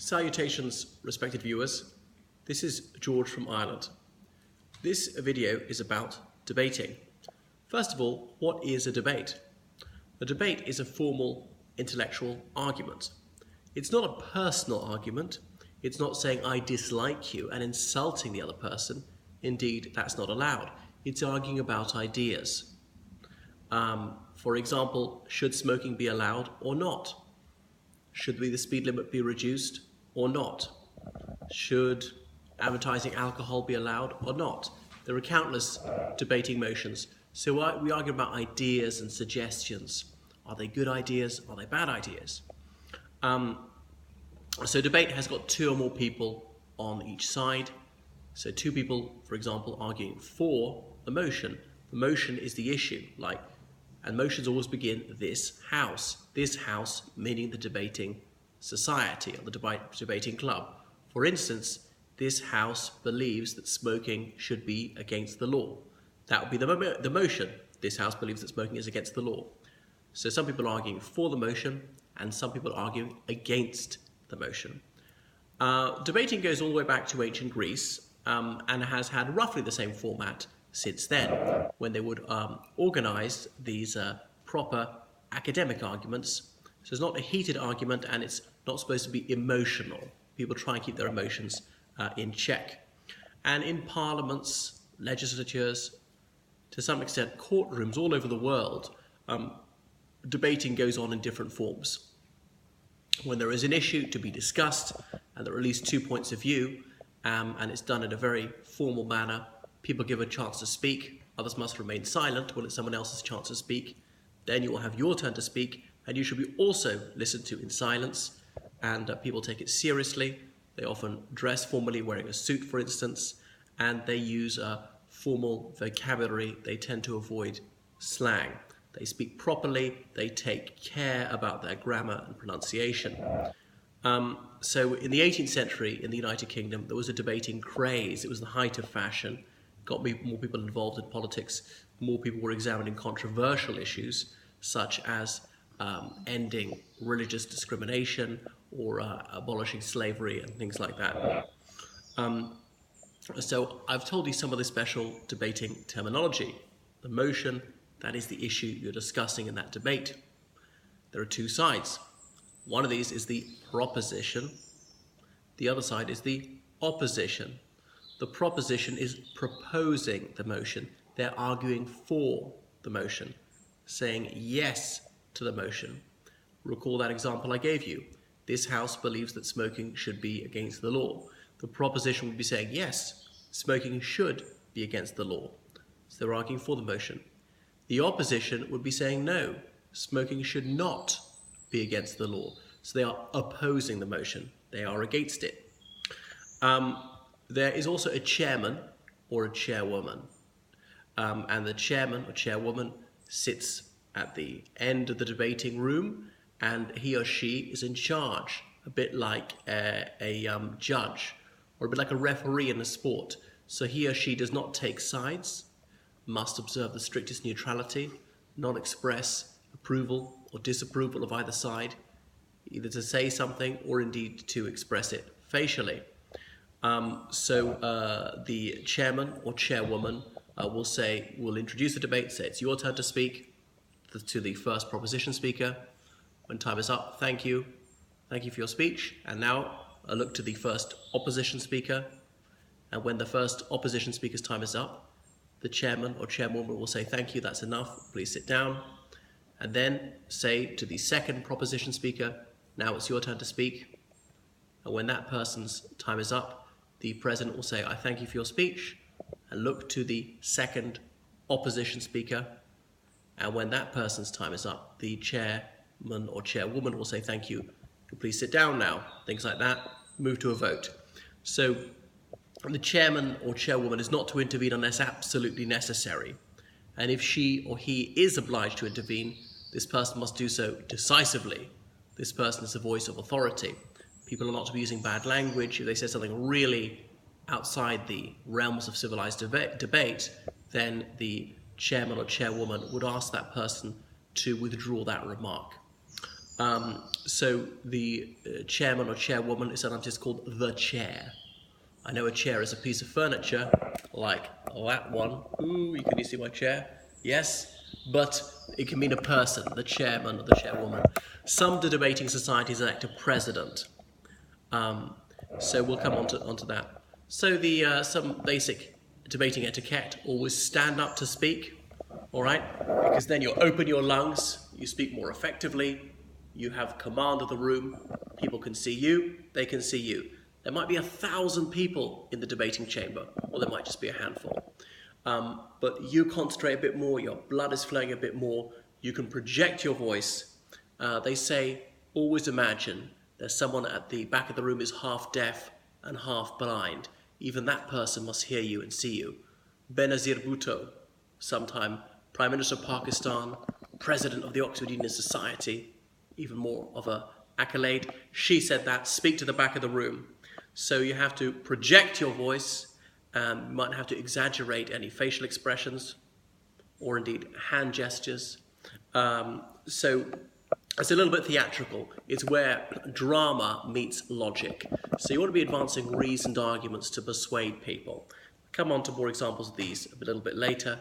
Salutations, respected viewers. This is George from Ireland. This video is about debating. First of all, what is a debate? A debate is a formal intellectual argument. It's not a personal argument. It's not saying I dislike you and insulting the other person. Indeed, that's not allowed. It's arguing about ideas. For example, should smoking be allowed or not? Should the speed limit be reduced or not? Should advertising alcohol be allowed or not? There are countless debating motions. So we argue about ideas and suggestions. Are they good ideas? Are they bad ideas? So debate has got two or more people on each side. So two people, for example, arguing for the motion. The motion is the issue, and motions always begin this house meaning the debating society or the debating club. For instance, this house believes that smoking should be against the law. That would be the motion. This house believes that smoking is against the law. So some people are arguing for the motion and some people are arguing against the motion. Debating goes all the way back to ancient Greece and has had roughly the same format since then, when they would organize these proper academic arguments. So it's not a heated argument and it's not supposed to be emotional. People try and keep their emotions in check. And in parliaments, legislatures, to some extent courtrooms all over the world, debating goes on in different forms. When there is an issue to be discussed and there are at least 2 points of view and it's done in a very formal manner, people give a chance to speak, others must remain silent when it's someone else's chance to speak. Then you will have your turn to speak and you should be also listened to in silence, and people take it seriously. They often dress formally, wearing a suit for instance, and they use a formal vocabulary. They tend to avoid slang. They speak properly, they take care about their grammar and pronunciation. So in the 18th century in the United Kingdom there was a debating craze. It was the height of fashion, got more people involved in politics, more people were examining controversial issues such as ending religious discrimination or abolishing slavery and things like that. So I've told you some of the special debating terminology. The motion, that is the issue you're discussing in that debate. There are two sides. One of these is the proposition. The other side is the opposition. The proposition is proposing the motion. They're arguing for the motion, saying yes to the motion. Recall that example I gave you. This house believes that smoking should be against the law. The proposition would be saying yes, smoking should be against the law. So they're arguing for the motion. The opposition would be saying no, smoking should not be against the law. So they are opposing the motion. They are against it. There is also a chairman or a chairwoman. And the chairman or chairwoman sits at the end of the debating room and he or she is in charge, a bit like a judge or a bit like a referee in a sport. So he or she does not take sides, must observe the strictest neutrality, not express approval or disapproval of either side, either to say something or indeed to express it facially. So the chairman or chairwoman will introduce the debate, say it's your turn to speak, to the first proposition speaker. When time is up, thank you for your speech. And now I look to the first opposition speaker. And when the first opposition speaker's time is up, the chairman or chairwoman will say, thank you, that's enough, please sit down. And then say to the second proposition speaker, now it's your turn to speak. And when that person's time is up, the president will say, I thank you for your speech, and look to the second opposition speaker. And when that person's time is up, the chairman or chairwoman will say, thank you, please sit down now. Things like that, move to a vote. So the chairman or chairwoman is not to intervene unless absolutely necessary. And if she or he is obliged to intervene, this person must do so decisively. This person is the voice of authority. People are not to be using bad language. If they say something really outside the realms of civilized debate, then the chairman or chairwoman would ask that person to withdraw that remark. So the chairman or chairwoman is sometimes just called the chair. I know a chair is a piece of furniture, like that one. Ooh, can you see my chair? Yes, but it can mean a person, the chairman or the chairwoman. Some debating societies elect a president. So we'll come onto that. So the some basic debating etiquette: always stand up to speak. All right, because then you open your lungs, you speak more effectively, you have command of the room, people can see you, they can see you. There might be 1,000 people in the debating chamber, or there might just be a handful. But you concentrate a bit more, your blood is flowing a bit more, you can project your voice. They say, always imagine there's someone at the back of the room is half deaf and half blind. Even that person must hear you and see you. Benazir Bhutto, sometime Prime Minister of Pakistan, President of the Oxford Union Society, even more of an accolade. She said that, speak to the back of the room. So you have to project your voice, you might have to exaggerate any facial expressions or indeed hand gestures. So it's a little bit theatrical. It's where drama meets logic. So you want to be advancing reasoned arguments to persuade people. Come on to more examples of these a little bit later.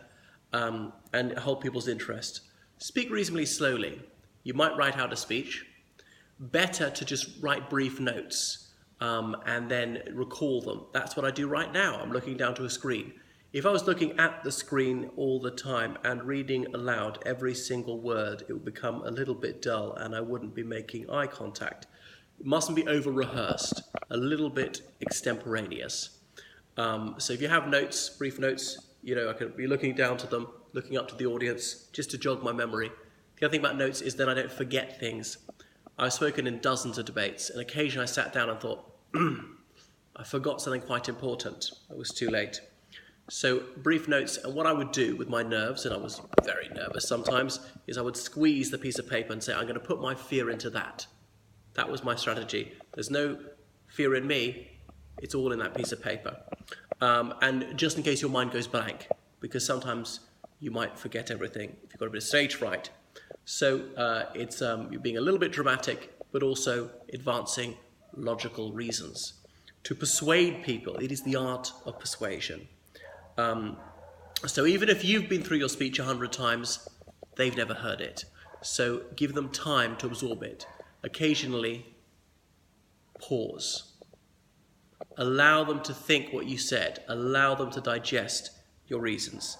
And hold people's interest. Speak reasonably slowly. You might write out a speech. Better to just write brief notes and then recall them. That's what I do right now. I'm looking down to a screen. If I was looking at the screen all the time and reading aloud every single word, it would become a little bit dull and I wouldn't be making eye contact. It mustn't be over-rehearsed, a little bit extemporaneous. So if you have notes, brief notes, I could be looking down to them, looking up to the audience, just to jog my memory. The other thing about notes is then I don't forget things. I've spoken in dozens of debates, and occasionally I sat down and thought, I forgot something quite important. It was too late. So brief notes, and what I would do with my nerves, and I was very nervous sometimes, is I would squeeze the piece of paper and say, I'm going to put my fear into that. That was my strategy. There's no fear in me. It's all in that piece of paper. And just in case your mind goes blank, because sometimes you might forget everything if you've got a bit of stage fright. So it's you're being a little bit dramatic, but also advancing logical reasons. To persuade people, it is the art of persuasion. So even if you've been through your speech 100 times, they've never heard it. So give them time to absorb it. Occasionally, pause. Allow them to think what you said. Allow them to digest your reasons.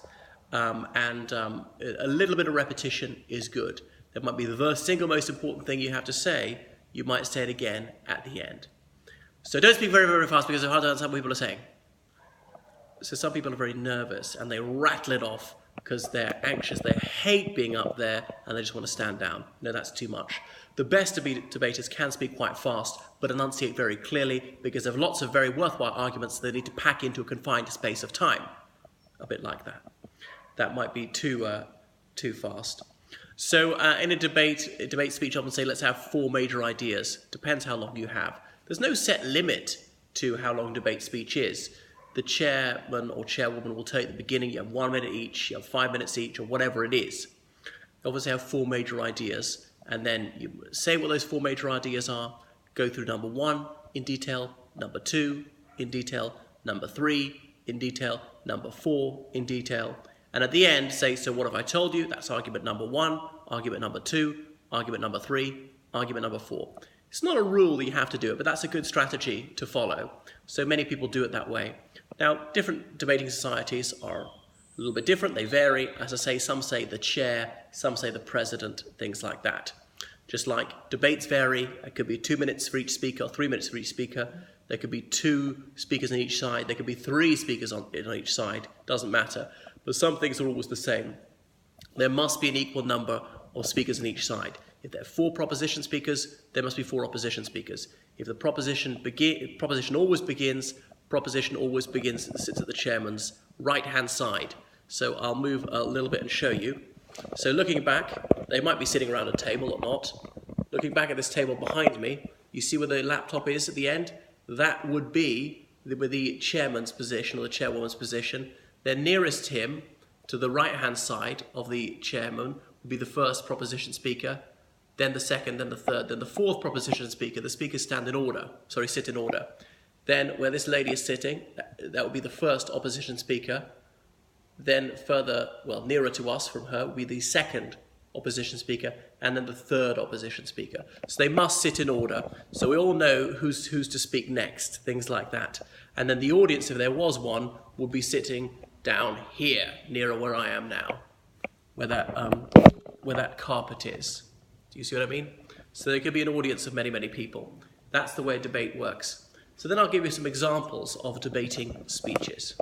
And a little bit of repetition is good. That might be the single most important thing you have to say. You might say it again at the end. So don't speak very, very fast because it's hard to understand what people are saying. So some people are very nervous and they rattle it off because they're anxious. They hate being up there and they just want to stand down. No, that's too much. The best debaters can speak quite fast but enunciate very clearly because there are lots of very worthwhile arguments they need to pack into a confined space of time. A bit like that. That might be too fast. So in a debate speech, I often say, let's have 4 major ideas. Depends how long you have. There's no set limit to how long debate speech is. The chairman or chairwoman will tell you at the beginning, you have 1 minute each, you have 5 minutes each, or whatever it is. You obviously have 4 major ideas, and then you say what those 4 major ideas are, go through number 1 in detail, number 2 in detail, number 3 in detail, number 4 in detail, and at the end say, so what have I told you? That's argument number 1, argument number 2, argument number 3, argument number 4. It's not a rule that you have to do it, but that's a good strategy to follow. So many people do it that way. Now, different debating societies are a little bit different. They vary. As I say, some say the chair, some say the president, things like that. Just like debates vary, it could be 2 minutes for each speaker or 3 minutes for each speaker. There could be 2 speakers on each side. There could be 3 speakers on each side. Doesn't matter. But some things are always the same. There must be an equal number of speakers on each side. If there are 4 proposition speakers, there must be 4 opposition speakers. If the proposition always begins and sits at the chairman's right-hand side. So I'll move a little bit and show you. So looking back, they might be sitting around a table or not. Looking back at this table behind me, you see where the laptop is at the end? That would be the chairman's position or the chairwoman's position. Then nearest him, to the right-hand side of the chairman, would be the first proposition speaker. then the second, then the third, then the fourth proposition speaker. The speakers sit in order. Then where this lady is sitting, that would be the first opposition speaker. Then further, nearer to us from her would be the second opposition speaker, and then the third opposition speaker. So they must sit in order. So we all know who's to speak next, things like that. And then the audience, if there was one, would be sitting down here, nearer where I am now, where that carpet is. Do you see what I mean? So there could be an audience of many, many people. That's the way debate works. So then I'll give you some examples of debating speeches.